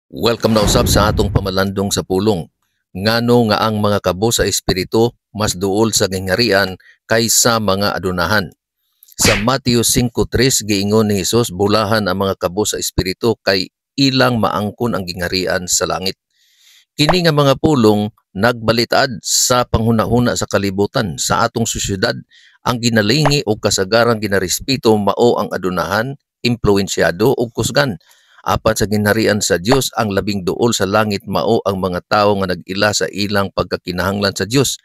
Welcome na usab sa atong pamalandong sa pulong. Ngano nga ang mga kabo sa espiritu mas duol sa gingharian kaysa mga adunahan. Sa Mateo 5:3 giingon ni Hesus, bulahan ang mga kabo sa espiritu kay ilang maangkon ang gingharian sa langit. Kini nga mga pulong nagbalitad sa panghuna-huna sa kalibutan sa atong sosyedad. Ang ginalingi o kasagarang ginarespeto mao ang adunahan, impluwensyado o kusgan. Apan sa ginharian sa Dios ang labing duol sa langit mao ang mga tawo nga nag-ila sa ilang pagkakinahanglan sa Dios.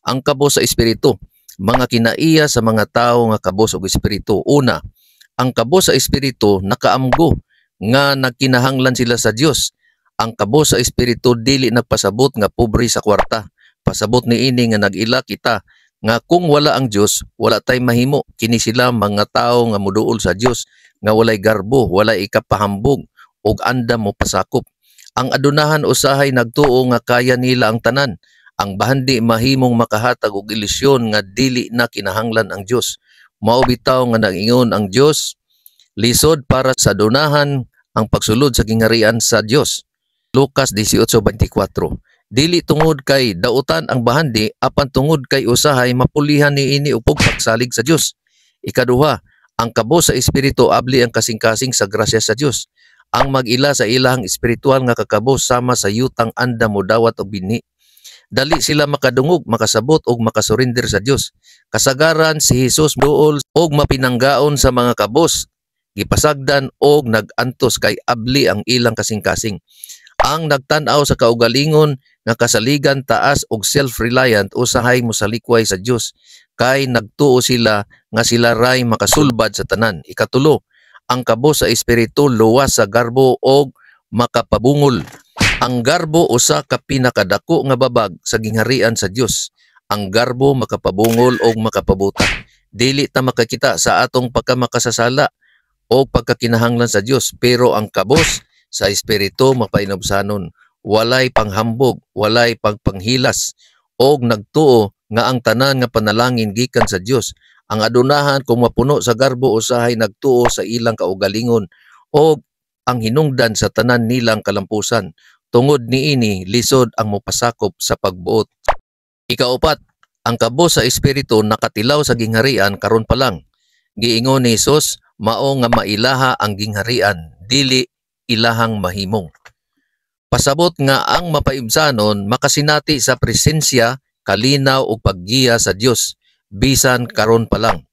Ang kabo sa espiritu, mga kinaiya sa mga tawo nga kabos og espiritu. Una, ang kabo sa espiritu nakaamgo nga nagkinahanglan sila sa Dios. Ang kabo sa espiritu dili nagpasabot nga pobre sa kwarta. Pasabot niini nga nag-ila kita nga kung wala ang Dios, wala tay mahimo. Kini sila mga tawo nga moduol sa Dios nga walay garbo, walay ikapahambog ug andam mo pasakop. Ang adunahan usahay nagtuo nga kaya nila ang tanan. Ang bahandi mahimong makahatag og ilusyon nga dili na kinahanglan ang Dios. Mao bitaw nga nag-ingon ang Dios, lisod para sa adunahan ang pagsulod sa gingharian sa Dios. Lucas 18:24. Dili tungod kay dautan ang bahandi, apan tungod kay usahay mapulihan niini og pagsalig sa Dios. Ikaduha, ang kabo sa espiritu abli ang kasing-kasing sa grasya sa Dios. Ang mag-ila sa ilahang espiritual nga kakabo sama sa yutang andam mo dawat og binhi. Dali sila makadungog, makasabot og makasurinder sa Dios. Kasagaran si Hesus duol og mapinanggaon sa mga kabos, gipasagdan og nagantos kay abli ang ilang kasing-kasing. Ang nagtan-aw sa kaugalingon nga kasaligan taas og self-reliant usahay mosalikway sa Dios kay nagtuo sila nga sila ray makasulbad sa tanan. Ikatulo, ang kabo sa espiritu luwas sa garbo og makapabungol. Ang garbo usa ka pinakadako nga babag sa gingharian sa Dios. Ang garbo makapabungol og makapabuta. Dili ta makakita sa atong pagkamakasasala o pagkakinahanglan sa Dios, pero ang kabos sa espiritu mapainobsanon, walay panghambog, walay pagpanghilas og nagtuo nga ang tanan nga panalangin gikan sa Dios. Ang adunahan kung mapuno sa garbo usahay nagtuo sa ilang kaugalingon og ang hinungdan sa tanan nilang kalampusan. Tungod niini lisod ang mopasakop sa pagbuot. Ikaupat, ang kabo sa espiritu nakatilaw sa gingharian karon pa lang. Giingon ni Hesus, mao nga mailaha ang gingharian, dili ilahang mahimong. Pasabot nga ang mapaibsanon makasinati sa presensya, kalinaw ug paggiya sa Dios bisan karon pa lang.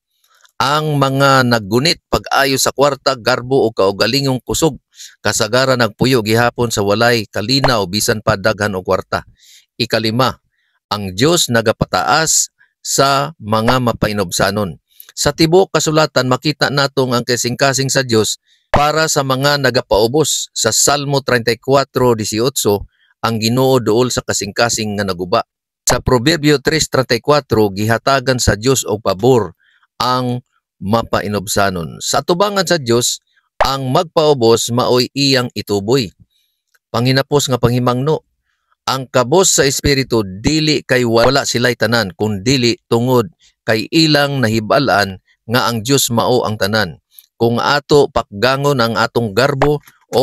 Ang mga naggunit pag-ayo sa kwarta, garbo o kaugalingong kusog, kasagaran nagpuyo gihapon sa walay kalinaw bisan pa daghan og kwarta. Ikalima, ang Dios nagapataas sa mga mapainobsanon. Sa tibuok kasulatan makita natong ang kasing-kasing sa Dios para sa mga nagapaubos. Sa Salmo 34:18, ang Ginoo duol sa kasing-kasing nga naguba. Sa Proverbio 3:34, gihatagan sa Dios og pabor ang mapainobsanon. Sa tubangan sa Dios, ang magpaubos maoy iyang ituboy. Panghinapos nga panghimangno, ang kabos sa espiritu dili kay wala sila'y tanan, kundili tungod kay ilang nahibal-an nga ang Dios mao ang tanan. Kung ato pakgangon ang atong garbo o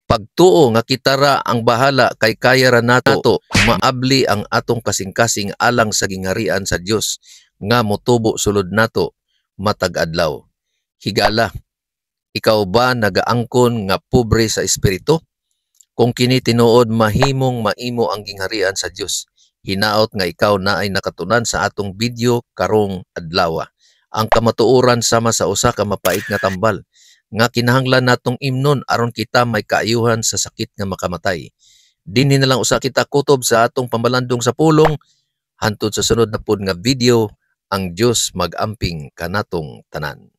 pagtuo nga kitara ang bahala kay kaya ra nato maabli ang atong kasing-kasing alang sa gingharian sa Dios nga motubo sulod nato matag adlaw. Higala, ikaw ba nagaangkon nga pobre sa espiritu? Kung kini tinuod mahimong maimo ang gingharian sa Dios. Hinaot nga ikaw na ay nakatunan sa atong video karong adlaw. Ang kamatuoran sama sa usa ka mapait nga tambal nga kinahanglan natong imnon aron kita may kaayuhan sa sakit nga makamatay. Dinhi na lang usa kita kutob sa atong pambalandong sa pulong. Hantod sa sunod na pud nga video, ang Dios mag-amping kanatong tanan.